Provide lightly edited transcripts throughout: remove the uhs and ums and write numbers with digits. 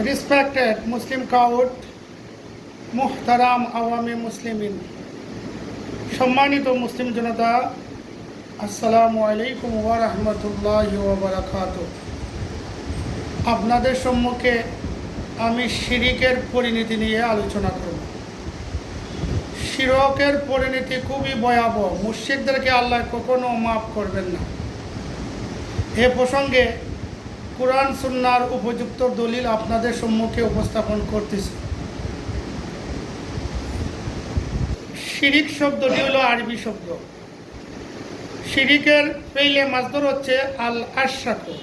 Respected Muslim crowd, মুহতারাম Awami মুসলিমিন, সম্মানিত মুসলিম জনতা, আসসালামু আলাইকুম ওয়া রাহমাতুল্লাহি ওয়া বারাকাতুহু। আপনাদের সম্মুখে আমি শিরকের পরিণতি নিয়ে আলোচনা করব। শিরকের পরিণতি খুবই ভয়াবহ। মুশরিকদেরকে আল্লাহ কখনো মাফ করবেন না। এ প্রসঙ্গে কুরআন সুন্নাহর উপযুক্ত দলিল আপনাদের সম্মুখে উপস্থাপন করতেছি। শিরিক শব্দটি হলো আরবি শব্দ। শিরিকের পেইলে মাসদার হচ্ছে আল আশরাকু।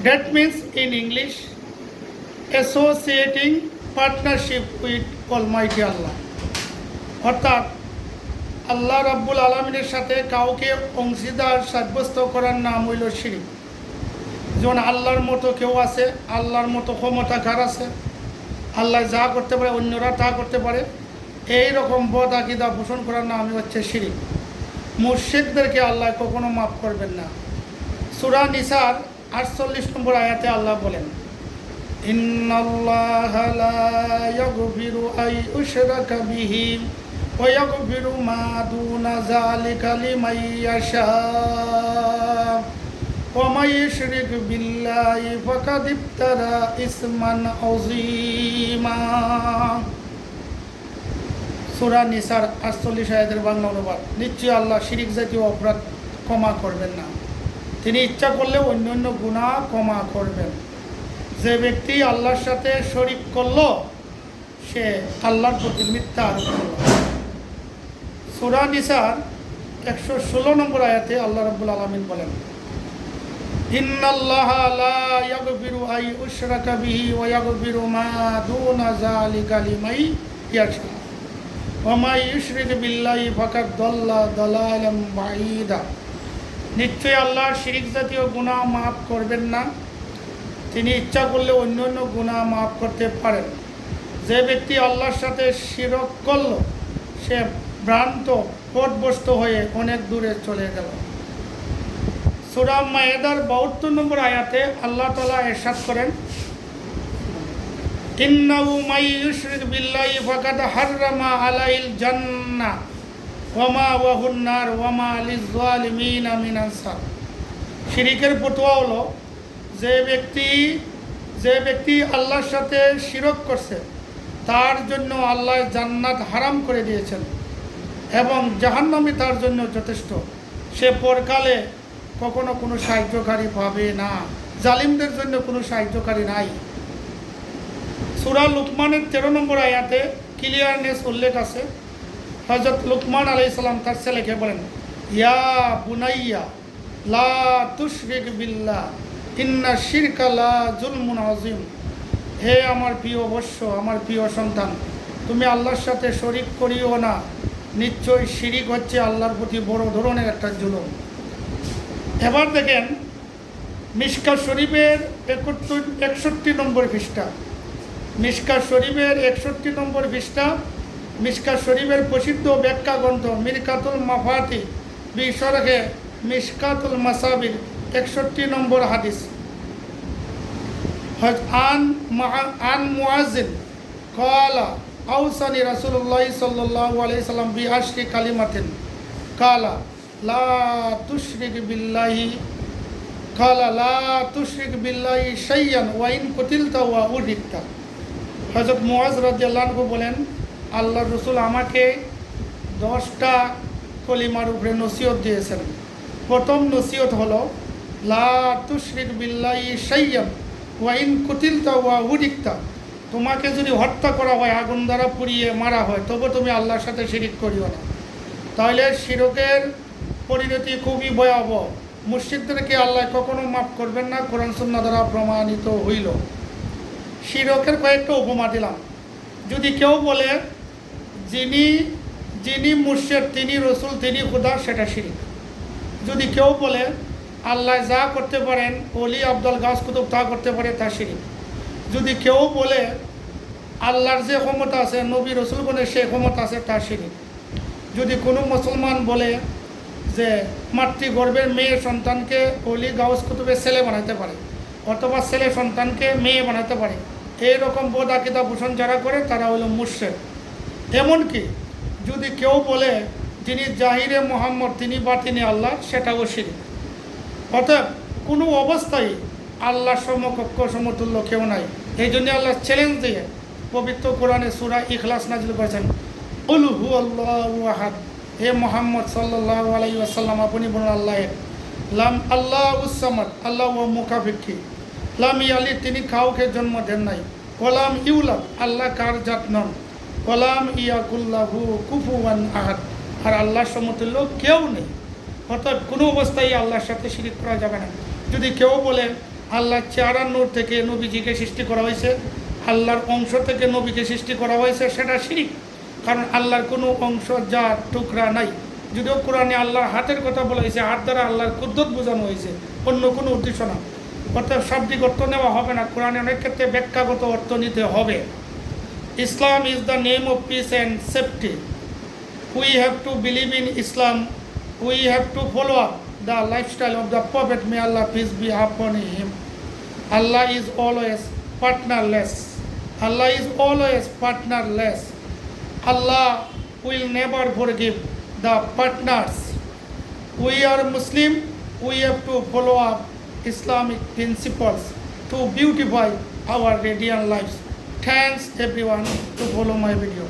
That means in English associating partnership with almighty Allah. অর্থাৎ আল্লাহ রাব্বুল আলামিনের সাথে কাউকে অংশীদার সাব্যস্ত করার নাম হইল শিরিক। যেমন আল্লাহর মতো কেউ আছে, আল্লাহর মতো ক্ষমতাকার আছে, আল্লাহ যা করতে পারে অন্যরা তা করতে পারে, এই রকম বদ আকীদা পোষণ করার নামই হচ্ছে শিরিক। মুশরিকদেরকে আল্লাহ কখনো মাফ করবেন না। সূরা নিসার 48 নম্বর আয়াতে আল্লাহ বলেন, ইন্নাল্লাহা লা ইয়াগফিরু আন ইউশরাকা বিহি ওয়া ইয়াগফিরু মা দুনা যালিকা লিমান ইয়াশা ওয়া মান ইউশরিক বিল্লাহি ফাকাদ ইফতারা ইসমান আযীমা। সূরা নিসার 48 আয়াতের বাংলা অনুবাদ, নিশ্চয়ই আল্লাহ শিরিক জাতীয় অপরাধ ক্ষমা করবেন না। তিনি ইচ্ছা করলে অন্য গুনাহ ক্ষমা করবেন। যে ব্যক্তি আল্লাহর সাথে শরিক করল সে আল্লাহর প্রতি মিথ্যা আরোপ করল। সূরা নিসার 116 নম্বর আয়াতে আল্লাহ রাব্বুল আলামিন বলেন, ইন্নাল্লাহা লা ইয়াগফিরু আন ইউশরাকা বিহি ওয়া ইয়াগফিরু মা দুনা যালিকা লিমান ইয়াশা ওয়া মান ইউশরিক বিল্লাহি ফাকাদ দাল্লা দালালাম বাঈদা। নিশ্চয়ই আল্লাহ শিরিক জাতীয় গুনাহ মাফ করবেন না। তিনি ইচ্ছা করলে অন্য গুনাহ মাফ করতে পারেন। যে ব্যক্তি আল্লাহর সাথে শিরক করল সে ভ্রান্ত পথভ্রষ্ট হয়ে অনেক দূরে চলে গেল। সূরা মায়েদার 72 নম্বর আয়াতে আল্লাহ তাআলা ইরশাদ করেন, ইন্নাহু মান ইউশরিক বিল্লাহি ফাকাদ হাররামা আলাইহিল জান্নাহ ওয়া মাওয়াহুন নার ওয়া মা লিয-যালিমিনা মিন আনসার। শিরিকের ফতোয়া হলো যে ব্যক্তি আল্লাহর সাথে শিরক করছে তার জন্য আল্লাহ জান্নাত হারাম করে দিয়েছেন এবং জাহান্নামই তার জন্য যথেষ্ট। সে পরকালে কখনো কোনো সাহায্যকারী পাবে না। জালিমদের জন্য কোনো সাহায্যকারী নাই। সূরা লুকমানের 13 নম্বর আয়াতে ক্লিয়ারনেস উল্লেখ আছে। হযরত লুকমান আলাইহিস সালাম তার ছেলেকে বলেন, ইয়া বুনাইয়া লা তুশরিক বিল্লাহ ইন্না শিরকা লা যুলমুন আযীম। হে আমার প্রিয় বৎস, আমার প্রিয় সন্তান, তুমি আল্লাহর সাথে শরিক করিও না। নিশ্চয়ই শিরিক হচ্ছে আল্লাহর প্রতি বড় ধরনের একটা জুলুম। এবার দেখেন মিশকাত শরীফের 61 নম্বর পৃষ্ঠা। মিশকাত শরীফের 61 নম্বর পৃষ্ঠা। মিশকাত শরীফের প্রসিদ্ধ ব্যাখ্যা গ্রন্থ মিরকাতুল মাফাতি বিশরহে মিশকাতুল মাসাবির 61 নম্বর হাদিস। আন মুআযিন ক্বালা আওসানি রাসূলুল্লাহ সাল্লাল্লাহু আলাইহি সাল্লাম বিআশরি কালিমাতিন ক্বালা লা তুশরিক বিল্লাহি শাইয়ান ওয়া ইন কুতিলতা ওয়া উরিকতা। হযরত মুআজ রাদিয়াল্লাহু আনহু বলেন, আল্লাহর রাসূল আমাকে 10টা কলিমার উপরে নসিহত দিয়েছেন। প্রথম নসিহত হলো লা তুশরিক বিল্লাহি শাইয়ান ওয়া ইন কুতিলতা ওয়া উরিকতা। তোমাকে যদি হত্যা করা হয়, আগুন দ্বারা পুড়িয়ে মারা হয়, তবে তুমি আল্লাহর সাথে শিরিক করিও না। তাহলে শিরকের পরিণতি খুবই ভয়াবহ। মুশরিকদেরকে আল্লাহ কখনো মাফ করবেন না, কোরআন সুন্নাহ দ্বারা প্রমাণিত হইল। শিরকের কয়েকটা উপমা দিলাম। যদি কেউ বলে যিনি মুর্শিদ, তিনি রসুল, তিনি খুদা, সেটা শিরিক। যদি কেউ বলে আল্লাহ যা করতে পারেন, ওলি আব্দুল গাউস কুতুব তা করতে পারে, তা শিরিক। যদি কেউ বলে আল্লাহর যে ক্ষমতা আছে, নবী রসুলগণের সে ক্ষমতা আছে, তা শিরিক। যদি কোনো মুসলমান বলে যে মাতৃগর্ভের মেয়ে সন্তানকে ওলি গাউস কুতুবের ছেলে বানাতে পারে, অথবা ছেলে সন্তানকে মেয়ে বানাতে পারে। এইরকম বোধ আকিদা পোষণ যারা করে তারা হলো মুশরিক। এমনকি যদি কেউ বলে যিনি জাহিরে মোহাম্মদ তিনি বাতিনে আল্লাহ, সেটাও শিরক। অতএব কোনো অবস্থায় আল্লাহর সমকক্ষ সমতুল্য কেউ নাই। এই জন্য আল্লাহ চ্যালেঞ্জ দিয়ে পবিত্র কোরআনে সূরা ইখলাস নাজিল করেছেন, কুল হু আল্লাহু আহাদ, হে মোহাম্মদ সাল্লাল্লাহু আলাইহি ওয়াসাল্লাম আপনি বলুন আল্লাহ এক, লাম আল্লাহুস সামাদ, আল্লাহ ও মুকাফিকি, লাম ইয়ালিদ তিনি কাউকে জন্ম দেন নাই, ওয়ালাম ইউলাদ আল্লাহ কার জাত নন, ওয়ালাম ইয়াকুল্লাহু কুফুয়ান আহাদ আর আল্লাহর সমতুল্য কেউ নেই। অর্থাৎ কোনো অবস্থায় আল্লাহর সাথে শিরিক করা যাবে না। যদি কেউ বলে আল্লাহর চেহারা নূর থেকে নবীজিকে সৃষ্টি করা হয়েছে, আল্লাহর অংশ থেকে নবীকে সৃষ্টি করা হয়েছে, সেটা শিরিক। কারণ আল্লাহর কোনো অংশ যা টুকরা নাই। যদিও কোরআনে আল্লাহর হাতের কথা বলা হয়েছে, হাত দ্বারা আল্লাহর কুদরত বোঝানো হয়েছে, অন্য কোনো উদ্দেশ্য না। অর্থাৎ শাব্দিক অর্থ নেওয়া হবে না, কোরআনে অনেক ক্ষেত্রে ব্যাখ্যাগত অর্থ নিতে হবে। Islam is the name of peace and safety. We have to believe in Islam. We have to follow up the lifestyle of the Prophet. May Allah peace be upon him. Allah is always partnerless. Allah is always partnerless. Allah will never forgive the partners. We are Muslim. We have to follow up Islamic principles to beautify our radiant lives. Thanks everyone to follow my video.